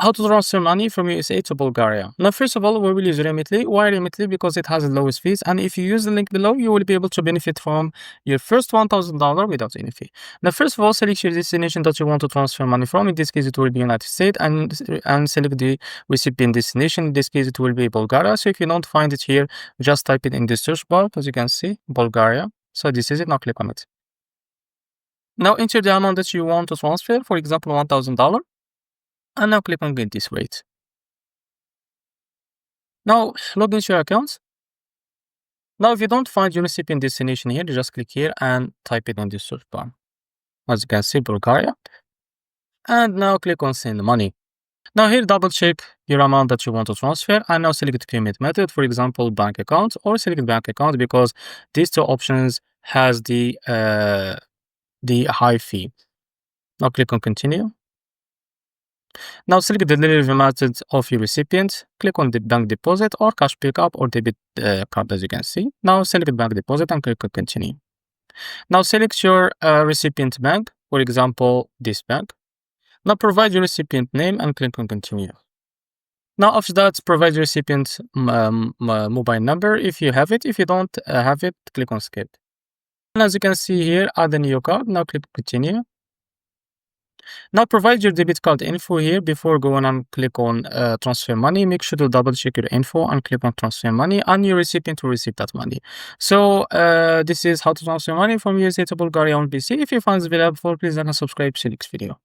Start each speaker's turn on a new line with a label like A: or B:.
A: How to transfer money from USA to Bulgaria. Now, first of all, we will use Remitly. Why Remitly? Because it has the lowest fees. And if you use the link below, you will be able to benefit from your first $1,000 without any fee. Now, first of all, select your destination that you want to transfer money from. In this case, it will be United States, and select the recipient destination. In this case, it will be Bulgaria. So if you don't find it here, just type it in the search bar, as you can see, Bulgaria. So this is it. Now click on it. Now enter the amount that you want to transfer, for example, $1,000. And now click on get this rate. Now log into your account. Now if you don't find your recipient destination here, just click here and type it in the search bar. As you can see, Bulgaria. And now click on send money. Now here double check your amount that you want to transfer, and now select payment method, for example, bank account, or select bank account because these two options has the high fee. Now click on continue. Now select the delivery method of your recipient. Click on the bank deposit or cash pickup or debit card, as you can see. Now select bank deposit and click on continue. Now select your recipient bank, for example, this bank. Now provide your recipient name and click on continue. Now after that, provide your recipient mobile number if you have it. If you don't have it, click on skip. And as you can see here, add a new card. Now click continue. Now provide your debit card info here before going and click on transfer money. Make sure to double check your info and click on transfer money, and your recipient will receive that money. So this is how to transfer money from USA to Bulgaria on PC. If you find this video helpful, please like and subscribe. See you next video.